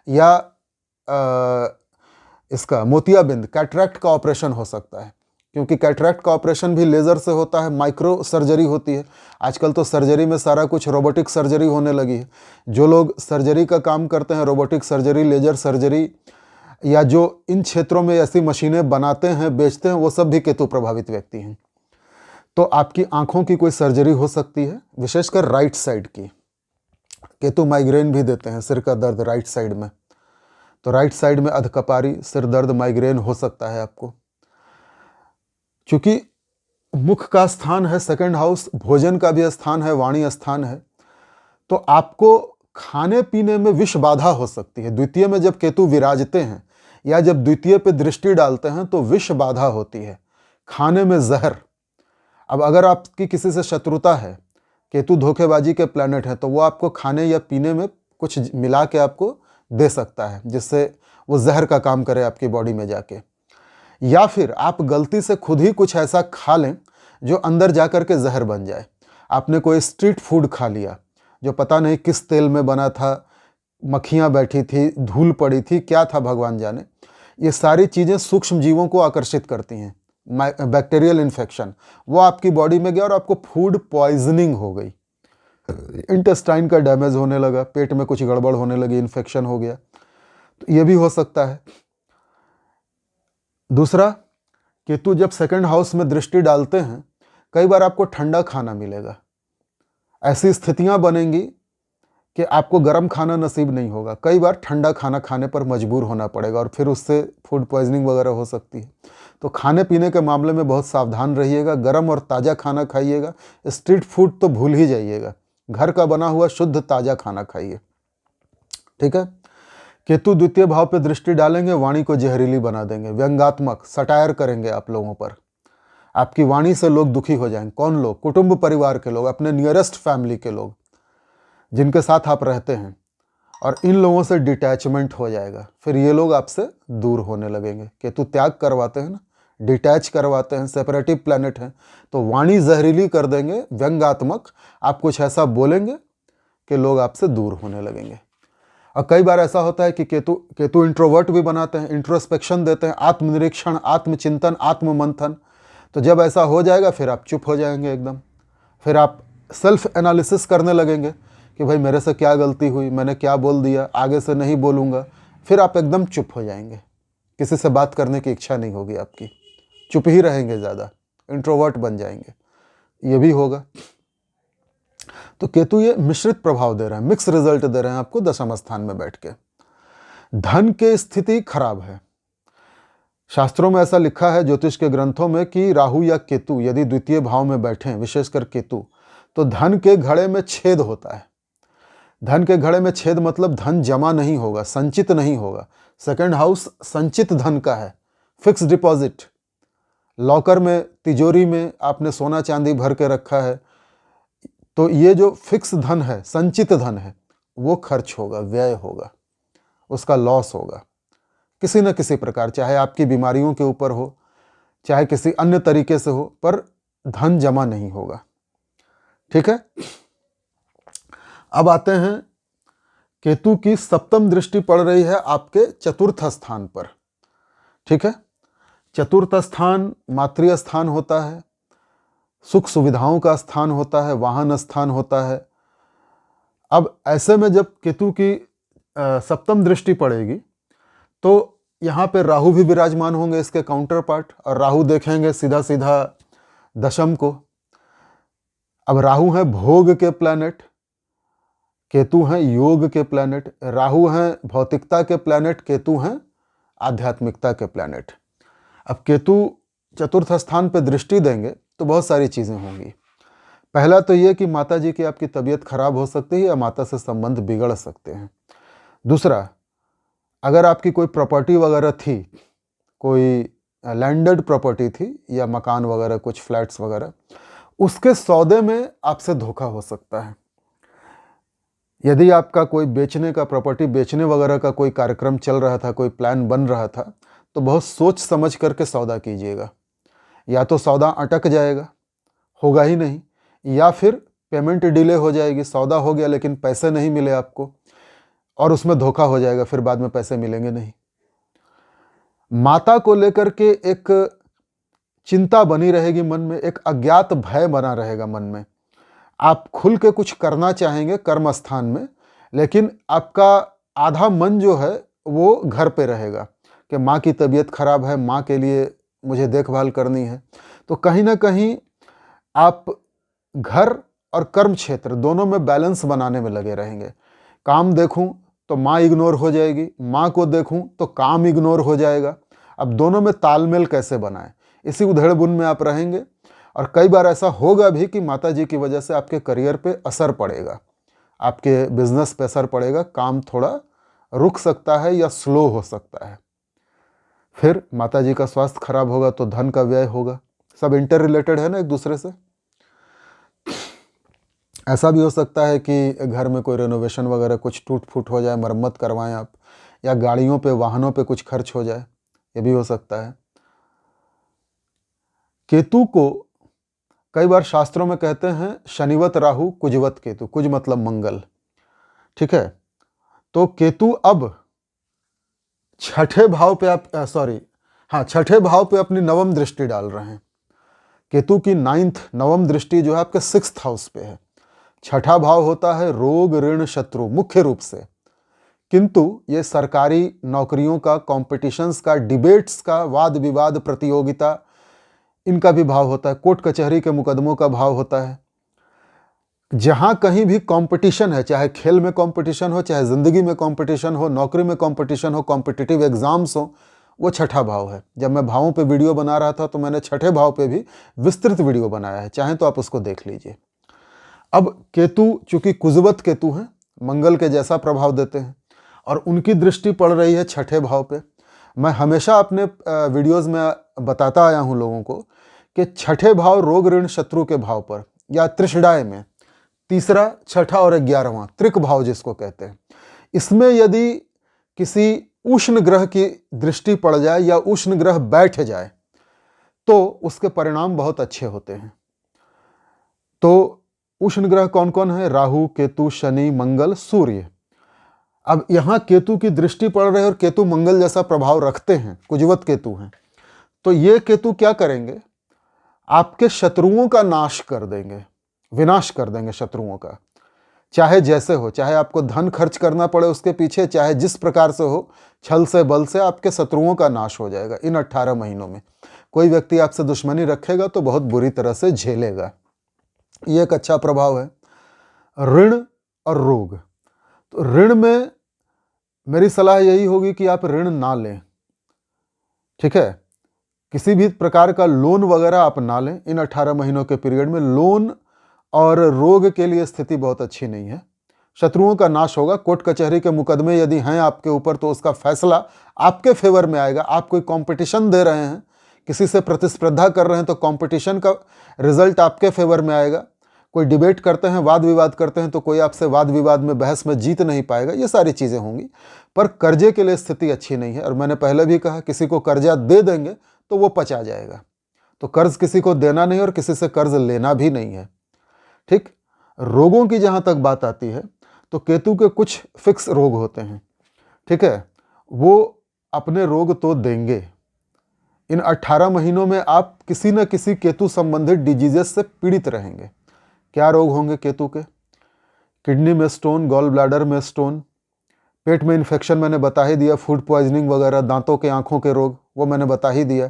या इसका मोतियाबिंद, कैटरैक्ट का ऑपरेशन हो सकता है, क्योंकि कैटरैक्ट का ऑपरेशन भी लेज़र से होता है, माइक्रो सर्जरी होती है। आजकल तो सर्जरी में सारा कुछ रोबोटिक सर्जरी होने लगी है। जो लोग सर्जरी का काम करते हैं, रोबोटिक सर्जरी, लेजर सर्जरी, या जो इन क्षेत्रों में ऐसी मशीनें बनाते हैं, बेचते हैं, वो सब भी केतु प्रभावित व्यक्ति हैं। तो आपकी आंखों की कोई सर्जरी हो सकती है, विशेषकर राइट साइड की। केतु माइग्रेन भी देते हैं, सिर का दर्द राइट साइड में। तो राइट साइड में अधकपारी, सिर दर्द, माइग्रेन हो सकता है आपको। चूंकि मुख का स्थान है सेकंड हाउस, भोजन का भी स्थान है, वाणी स्थान है, तो आपको खाने पीने में विष बाधा हो सकती है। द्वितीय में जब केतु विराजते हैं या जब द्वितीय पे दृष्टि डालते हैं तो विष बाधा होती है, खाने में जहर। अब अगर आपकी किसी से शत्रुता है, केतु धोखेबाजी के प्लैनेट है, तो वो आपको खाने या पीने में कुछ मिला के आपको दे सकता है जिससे वो जहर का काम करे आपकी बॉडी में जाके। या फिर आप गलती से खुद ही कुछ ऐसा खा लें जो अंदर जाकर के जहर बन जाए। आपने कोई स्ट्रीट फूड खा लिया जो पता नहीं किस तेल में बना था, मक्खियाँ बैठी थी, धूल पड़ी थी, क्या था भगवान जाने। ये सारी चीज़ें सूक्ष्म जीवों को आकर्षित करती हैं। बैक्टीरियल इन्फेक्शन वो आपकी बॉडी में गया और आपको फूड पॉइजनिंग हो गई, इंटेस्टाइन का डैमेज होने लगा, पेट में कुछ गड़बड़ होने लगी, इन्फेक्शन हो गया, तो ये भी हो सकता है। दूसरा, केतु जब सेकंड हाउस में दृष्टि डालते हैं, कई बार आपको ठंडा खाना मिलेगा। ऐसी स्थितियां बनेंगी कि आपको गर्म खाना नसीब नहीं होगा, कई बार ठंडा खाना खाने पर मजबूर होना पड़ेगा और फिर उससे फूड पॉइजनिंग वगैरह हो सकती है। तो खाने पीने के मामले में बहुत सावधान रहिएगा, गर्म और ताज़ा खाना खाइएगा। स्ट्रीट फूड तो भूल ही जाइएगा, घर का बना हुआ शुद्ध ताज़ा खाना खाइए, ठीक है। केतु द्वितीय भाव पे दृष्टि डालेंगे, वाणी को जहरीली बना देंगे, व्यंग्यात्मक सटायर करेंगे आप लोगों पर। आपकी वाणी से लोग दुखी हो जाएंगे। कौन लोग? कुटुंब परिवार के लोग, अपने नियरेस्ट फैमिली के लोग जिनके साथ आप रहते हैं, और इन लोगों से डिटैचमेंट हो जाएगा। फिर ये लोग आपसे दूर होने लगेंगे। केतु त्याग करवाते हैं ना, डिटैच करवाते हैं, सेपरेटिव प्लैनेट हैं, तो वाणी जहरीली कर देंगे, व्यंग्यात्मक। आप कुछ ऐसा बोलेंगे कि लोग आपसे दूर होने लगेंगे। और कई बार ऐसा होता है कि केतु इंट्रोवर्ट भी बनाते हैं, इंट्रोस्पेक्शन देते हैं, आत्मनिरीक्षण, आत्मचिंतन, आत्ममंथन। तो जब ऐसा हो जाएगा फिर आप चुप हो जाएंगे एकदम। फिर आप सेल्फ एनालिसिस करने लगेंगे कि भाई मेरे से क्या गलती हुई, मैंने क्या बोल दिया, आगे से नहीं बोलूँगा। फिर आप एकदम चुप हो जाएंगे, किसी से बात करने की इच्छा नहीं होगी आपकी, चुप ही रहेंगे, ज़्यादा इंट्रोवर्ट बन जाएंगे, ये भी होगा। तो केतु ये मिश्रित प्रभाव दे रहे हैं, मिक्स रिजल्ट दे रहे हैं आपको दशम स्थान में बैठ के। धन की स्थिति खराब है। शास्त्रों में ऐसा लिखा है, ज्योतिष के ग्रंथों में, कि राहु या केतु यदि द्वितीय भाव में बैठे, विशेषकर केतु, तो धन के घड़े में छेद होता है। धन के घड़े में छेद मतलब धन जमा नहीं होगा, संचित नहीं होगा। सेकंड हाउस संचित धन का है, फिक्स डिपॉजिट। लॉकर में, तिजोरी में आपने सोना चांदी भर के रखा है, तो ये जो फिक्स धन है, संचित धन है, वो खर्च होगा, व्यय होगा, उसका लॉस होगा किसी न किसी प्रकार, चाहे आपकी बीमारियों के ऊपर हो, चाहे किसी अन्य तरीके से हो, पर धन जमा नहीं होगा, ठीक है। अब आते हैं, केतु की सप्तम दृष्टि पड़ रही है आपके चतुर्थ स्थान पर, ठीक है। चतुर्थ स्थान मातृ स्थान होता है, सुख सुविधाओं का स्थान होता है, वाहन स्थान होता है। अब ऐसे में जब केतु की सप्तम दृष्टि पड़ेगी तो यहाँ पे राहु भी विराजमान होंगे, इसके काउंटर पार्ट, और राहु देखेंगे सीधा सीधा दशम को। अब राहु है भोग के प्लैनेट, केतु हैं योग के प्लैनेट। राहु हैं भौतिकता के प्लैनेट, केतु हैं आध्यात्मिकता के प्लैनेट। अब केतु चतुर्थ स्थान पे दृष्टि देंगे तो बहुत सारी चीज़ें होंगी। पहला तो ये कि माता जी की आपकी तबीयत खराब हो सकती है या माता से संबंध बिगड़ सकते हैं। दूसरा, अगर आपकी कोई प्रॉपर्टी वगैरह थी, कोई लैंडेड प्रॉपर्टी थी या मकान वगैरह, कुछ फ्लैट्स वगैरह, उसके सौदे में आपसे धोखा हो सकता है। यदि आपका कोई बेचने का, प्रॉपर्टी बेचने वगैरह का कोई कार्यक्रम चल रहा था, कोई प्लान बन रहा था, तो बहुत सोच समझ करके सौदा कीजिएगा। या तो सौदा अटक जाएगा, होगा ही नहीं, या फिर पेमेंट डिले हो जाएगी, सौदा हो गया लेकिन पैसे नहीं मिले आपको और उसमें धोखा हो जाएगा, फिर बाद में पैसे मिलेंगे नहीं। माता को लेकर के एक चिंता बनी रहेगी मन में, एक अज्ञात भय बना रहेगा मन में। आप खुल के कुछ करना चाहेंगे कर्म स्थान में, लेकिन आपका आधा मन जो है वो घर पे रहेगा कि माँ की तबीयत खराब है, माँ के लिए मुझे देखभाल करनी है। तो कहीं ना कहीं आप घर और कर्म क्षेत्र दोनों में बैलेंस बनाने में लगे रहेंगे। काम देखूं तो माँ इग्नोर हो जाएगी, माँ को देखूं तो काम इग्नोर हो जाएगा। अब दोनों में तालमेल कैसे बनाएं, इसी उधेड़-बुन में आप रहेंगे। और कई बार ऐसा होगा भी कि माता जी की वजह से आपके करियर पे असर पड़ेगा, आपके बिजनेस पे असर पड़ेगा, काम थोड़ा रुक सकता है या स्लो हो सकता है। फिर माता जी का स्वास्थ्य खराब होगा तो धन का व्यय होगा। सब इंटर रिलेटेड है ना एक दूसरे से। ऐसा भी हो सकता है कि घर में कोई रेनोवेशन वगैरह कुछ टूट फूट हो जाए, मरम्मत करवाएं आप, या गाड़ियों पे वाहनों पे कुछ खर्च हो जाए, ये भी हो सकता है। केतु को कई बार शास्त्रों में कहते हैं शनिवत राहु कुजवत केतु, कुज मतलब मंगल, ठीक है। तो केतु अब छठे भाव पे छठे भाव पे अपनी नवम दृष्टि डाल रहे हैं। केतु की 9th नवम दृष्टि जो है आपके 6th हाउस पे है। छठा भाव होता है रोग ऋण शत्रु मुख्य रूप से, किंतु ये सरकारी नौकरियों का, कॉम्पिटिशन्स का, डिबेट्स का, वाद विवाद प्रतियोगिता, इनका भी भाव होता है। कोर्ट कचहरी के मुकदमों का भाव होता है। जहां कहीं भी कंपटीशन है, चाहे खेल में कंपटीशन हो, चाहे जिंदगी में कंपटीशन हो, नौकरी में कंपटीशन हो, कॉम्पिटिटिव एग्जाम्स हो, वो छठा भाव है। जब मैं भावों पे वीडियो बना रहा था तो मैंने छठे भाव पे भी विस्तृत वीडियो बनाया है, चाहें तो आप उसको देख लीजिए। अब केतु चूंकि कुजवत केतु हैं, मंगल के जैसा प्रभाव देते हैं, और उनकी दृष्टि पड़ रही है छठे भाव पे। मैं हमेशा अपने वीडियोस में बताता आया हूं लोगों को कि छठे भाव रोग ऋण शत्रु के भाव पर, या त्रिषडाय में, तीसरा, छठा और 11वां त्रिक भाव जिसको कहते हैं, इसमें यदि किसी उष्ण ग्रह की दृष्टि पड़ जाए या उष्ण ग्रह बैठ जाए तो उसके परिणाम बहुत अच्छे होते हैं। तो उष्ण ग्रह कौन कौन है? राहु, केतु, शनि, मंगल, सूर्य। अब यहां केतु की दृष्टि पड़ रही है और केतु मंगल जैसा प्रभाव रखते हैं, कुजवत केतु हैं, तो ये केतु क्या करेंगे? आपके शत्रुओं का नाश कर देंगे, विनाश कर देंगे शत्रुओं का। चाहे जैसे हो, चाहे आपको धन खर्च करना पड़े उसके पीछे, चाहे जिस प्रकार से हो, छल से बल से आपके शत्रुओं का नाश हो जाएगा इन 18 महीनों में। कोई व्यक्ति आपसे दुश्मनी रखेगा तो बहुत बुरी तरह से झेलेगा। ये एक अच्छा प्रभाव है। ऋण और रोग, तो ऋण में मेरी सलाह यही होगी कि आप ऋण ना लें, ठीक है। किसी भी प्रकार का लोन वगैरह आप ना लें इन 18 महीनों के पीरियड में। लोन और रोग के लिए स्थिति बहुत अच्छी नहीं है। शत्रुओं का नाश होगा। कोर्ट कचहरी के मुकदमे यदि हैं आपके ऊपर तो उसका फैसला आपके फेवर में आएगा। आप कोई कंपटीशन दे रहे हैं, किसी से प्रतिस्पर्धा कर रहे हैं, तो कंपटीशन का रिजल्ट आपके फेवर में आएगा। कोई डिबेट करते हैं, वाद विवाद करते हैं, तो कोई आपसे वाद विवाद में, बहस में जीत नहीं पाएगा। ये सारी चीज़ें होंगी। पर कर्जे के लिए स्थिति अच्छी नहीं है। और मैंने पहले भी कहा, किसी को कर्जा दे देंगे तो वो पचा जाएगा। तो कर्ज किसी को देना नहीं और किसी से कर्ज लेना भी नहीं है, ठीक। रोगों की जहां तक बात आती है तो केतु के कुछ फिक्स रोग होते हैं, ठीक है। वो अपने रोग तो देंगे। इन 18 महीनों में आप किसी न किसी केतु संबंधित डिजीजेस से पीड़ित रहेंगे। क्या रोग होंगे केतु के? किडनी में स्टोन, गॉल ब्लैडर में स्टोन, पेट में इन्फेक्शन मैंने बता ही दिया, फूड पॉइजनिंग वगैरह, दांतों के, आंखों के रोग वो मैंने बता ही दिया।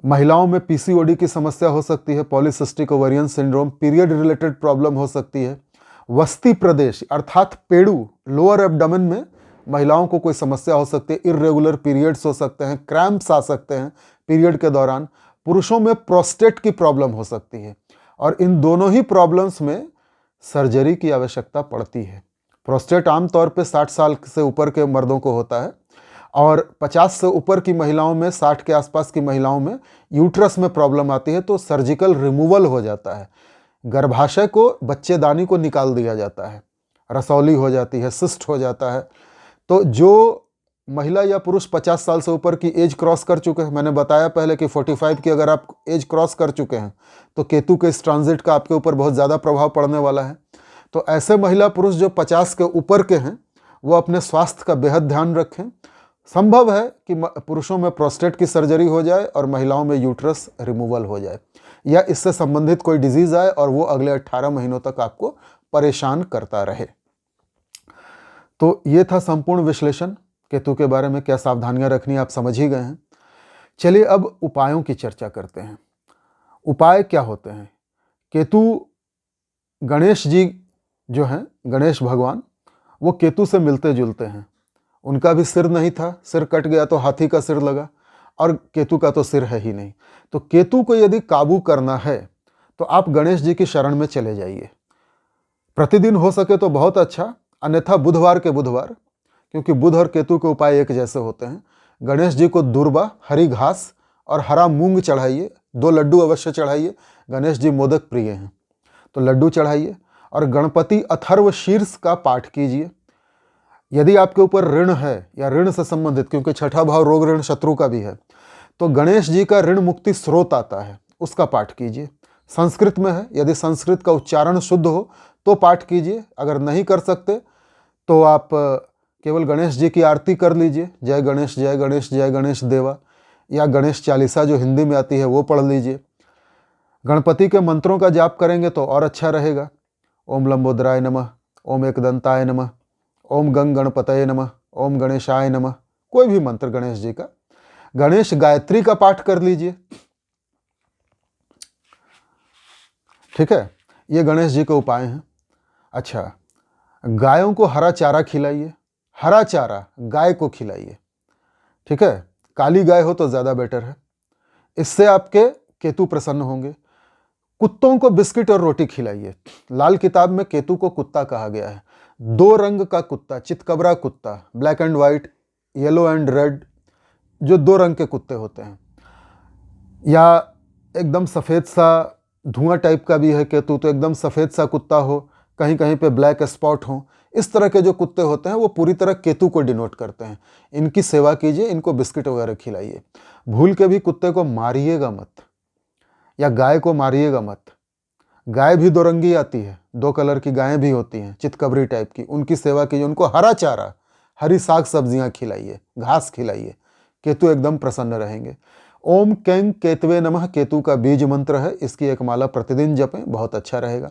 महिलाओं में पीसीओडी की समस्या हो सकती है, polycystic ovarian syndrome, period related problem हो सकती है। वस्ती प्रदेश अर्थात पेड़ू, लोअर एब्डोमेन में महिलाओं को कोई समस्या हो सकती है। इर्रेगुलर पीरियड्स हो सकते हैं, क्रैम्प्स आ सकते हैं पीरियड के दौरान। पुरुषों में प्रोस्टेट की प्रॉब्लम हो सकती है, और इन दोनों ही प्रॉब्लम्स में सर्जरी की आवश्यकता पड़ती है। प्रोस्टेट आमतौर पे 60 साल से ऊपर के मर्दों को होता है, और 50 से ऊपर की महिलाओं में, 60 के आसपास की महिलाओं में यूट्रस में प्रॉब्लम आती है, तो सर्जिकल रिमूवल हो जाता है। गर्भाशय को, बच्चेदानी को निकाल दिया जाता है, रसौली हो जाती है, सिस्ट हो जाता है। तो जो महिला या पुरुष 50 साल से ऊपर की एज क्रॉस कर चुके हैं, मैंने बताया पहले कि 45 की अगर आप एज क्रॉस कर चुके हैं तो केतु के इस ट्रांजिट का आपके ऊपर बहुत ज़्यादा प्रभाव पड़ने वाला है। तो ऐसे महिला पुरुष जो 50 के ऊपर के हैं वो अपने स्वास्थ्य का बेहद ध्यान रखें। संभव है कि पुरुषों में प्रोस्टेट की सर्जरी हो जाए और महिलाओं में यूट्रस रिमूवल हो जाए, या इससे संबंधित कोई डिजीज आए और वो अगले 18 महीनों तक आपको परेशान करता रहे। तो ये था संपूर्ण विश्लेषण। केतु के बारे में क्या सावधानियां रखनी आप समझ ही गए हैं। चलिए अब उपायों की चर्चा करते हैं। उपाय क्या होते हैं? केतु, गणेश जी जो हैं, गणेश भगवान, वो केतु से मिलते जुलते हैं। उनका भी सिर नहीं था, सिर कट गया तो हाथी का सिर लगा, और केतु का तो सिर है ही नहीं। तो केतु को यदि काबू करना है तो आप गणेश जी की शरण में चले जाइए। प्रतिदिन हो सके तो बहुत अच्छा, अन्यथा बुधवार के बुधवार, क्योंकि बुध और केतु के उपाय एक जैसे होते हैं। गणेश जी को दूर्वा, हरी घास और हरा मूंग चढ़ाइए। 2 लड्डू अवश्य चढ़ाइए, गणेश जी मोदक प्रिय हैं, तो लड्डू चढ़ाइए। और गणपति अथर्व शीर्ष का पाठ कीजिए। यदि आपके ऊपर ऋण है या ऋण से संबंधित, क्योंकि छठा भाव रोग ऋण शत्रु का भी है, तो गणेश जी का ऋण मुक्ति स्रोत आता है, उसका पाठ कीजिए। संस्कृत में है, यदि संस्कृत का उच्चारण शुद्ध हो तो पाठ कीजिए। अगर नहीं कर सकते तो आप केवल गणेश जी की आरती कर लीजिए, जय गणेश जय गणेश जय गणेश देवा, या गणेश चालीसा जो हिंदी में आती है वो पढ़ लीजिए। गणपति के मंत्रों का जाप करेंगे तो और अच्छा रहेगा। ओम लंबोदराय नमः, ओम एकदंताय नमः, ओम गंग गणपतये नमः, ओम गणेशाय नमः, कोई भी मंत्र गणेश जी का। गणेश गायत्री का पाठ कर लीजिए। ठीक है, ये गणेश जी के उपाय हैं। अच्छा, गायों को हरा चारा खिलाइए, हरा चारा गाय को खिलाइए। ठीक है, काली गाय हो तो ज़्यादा बेटर है, इससे आपके केतु प्रसन्न होंगे। कुत्तों को बिस्किट और रोटी खिलाइए। लाल किताब में केतु को कुत्ता कहा गया है। 2 रंग का कुत्ता, चितकबरा कुत्ता, black and white, yellow and red, जो 2 रंग के कुत्ते होते हैं, या एकदम सफ़ेद सा धुआं टाइप का भी है केतु, तो एकदम सफ़ेद सा कुत्ता हो, कहीं कहीं पे ब्लैक स्पॉट हो, इस तरह के जो कुत्ते होते हैं वो पूरी तरह केतु को डिनोट करते हैं। इनकी सेवा कीजिए, इनको बिस्किट वगैरह खिलाइए। भूल के भी कुत्ते को मारिएगा मत, या गाय को मारिएगा मत। गाय भी 2 रंगी आती है, 2 कलर की गायें भी होती हैं, चितकबरी टाइप की, उनकी सेवा कीजिए। उनको हरा चारा, हरी साग सब्जियां खिलाइए, घास खिलाइए, केतु एकदम प्रसन्न रहेंगे। ओम कैंग केतवे नमः केतु का बीज मंत्र है, इसकी एक माला प्रतिदिन जपें, बहुत अच्छा रहेगा।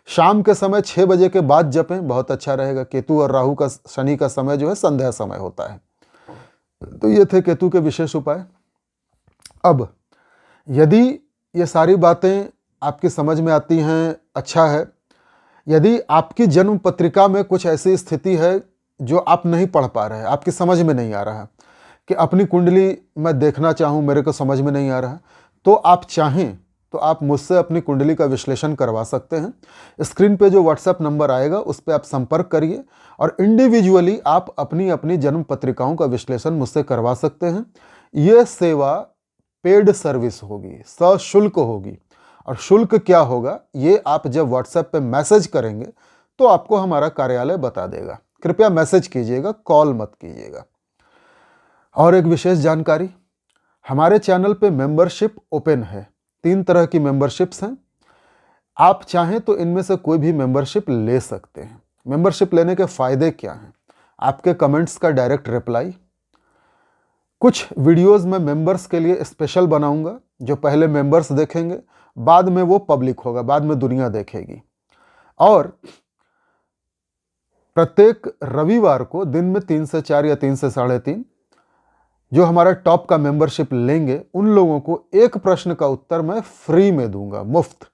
शाम के समय 6 बजे के बाद जपें, बहुत अच्छा रहेगा। केतु और राहु का, शनि का समय जो है संध्या समय होता है। तो ये थे केतु के विशेष उपाय। अब यदि ये सारी बातें आपकी समझ में आती हैं, अच्छा है। यदि आपकी जन्म पत्रिका में कुछ ऐसी स्थिति है जो आप नहीं पढ़ पा रहे हैं, आपकी समझ में नहीं आ रहा कि अपनी कुंडली मैं देखना चाहूँ, मेरे को समझ में नहीं आ रहा, तो आप चाहें तो आप मुझसे अपनी कुंडली का विश्लेषण करवा सकते हैं। स्क्रीन पे जो व्हाट्सएप नंबर आएगा उस पर आप संपर्क करिए और इंडिविजुअली आप अपनी अपनी जन्म पत्रिकाओं का विश्लेषण मुझसे करवा सकते हैं। ये सेवा पेड सर्विस होगी, सशुल्क होगी। और शुल्क क्या होगा ये आप जब व्हाट्सएप पे मैसेज करेंगे तो आपको हमारा कार्यालय बता देगा। कृपया मैसेज कीजिएगा, कॉल मत कीजिएगा। और एक विशेष जानकारी, हमारे चैनल पे मेंबरशिप ओपन है। 3 तरह की मेंबरशिप्स हैं। आप चाहें तो इनमें से कोई भी मेंबरशिप ले सकते हैं। मेंबरशिप लेने के फ़ायदे क्या हैं? आपके कमेंट्स का डायरेक्ट रिप्लाई, कुछ वीडियोस मैं मेंबर्स के लिए स्पेशल बनाऊंगा जो पहले मेंबर्स देखेंगे, बाद में वो पब्लिक होगा, बाद में दुनिया देखेगी। और प्रत्येक रविवार को दिन में 3 से 4 या 3 से 3.5 जो हमारा टॉप का मेंबरशिप लेंगे उन लोगों को एक प्रश्न का उत्तर मैं फ्री में दूंगा, मुफ्त।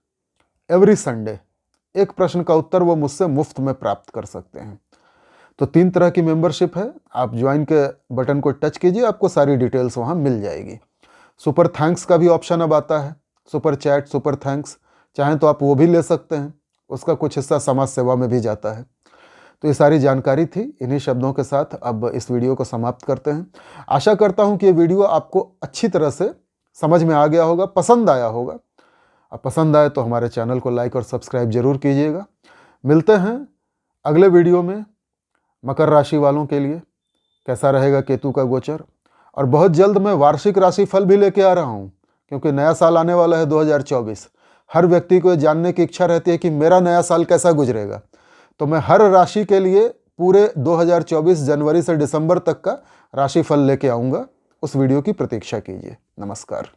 एवरी संडे एक प्रश्न का उत्तर वो मुझसे मुफ्त में प्राप्त कर सकते हैं। तो 3 तरह की मेंबरशिप है। आप ज्वाइन के बटन को टच कीजिए, आपको सारी डिटेल्स वहाँ मिल जाएगी। सुपर थैंक्स का भी ऑप्शन अब आता है, सुपर चैट, सुपर थैंक्स, चाहें तो आप वो भी ले सकते हैं। उसका कुछ हिस्सा समाज सेवा में भी जाता है। तो ये सारी जानकारी थी। इन्हीं शब्दों के साथ अब इस वीडियो को समाप्त करते हैं। आशा करता हूँ कि ये वीडियो आपको अच्छी तरह से समझ में आ गया होगा, पसंद आया होगा। अब पसंद आए तो हमारे चैनल को लाइक और सब्सक्राइब जरूर कीजिएगा। मिलते हैं अगले वीडियो में मकर राशि वालों के लिए कैसा रहेगा केतु का गोचर। और बहुत जल्द मैं वार्षिक राशि फल भी लेके आ रहा हूँ, क्योंकि नया साल आने वाला है 2024। हर व्यक्ति को जानने की इच्छा रहती है कि मेरा नया साल कैसा गुजरेगा। तो मैं हर राशि के लिए पूरे 2024 जनवरी से दिसंबर तक का राशिफल लेके आऊँगा। उस वीडियो की प्रतीक्षा कीजिए। नमस्कार।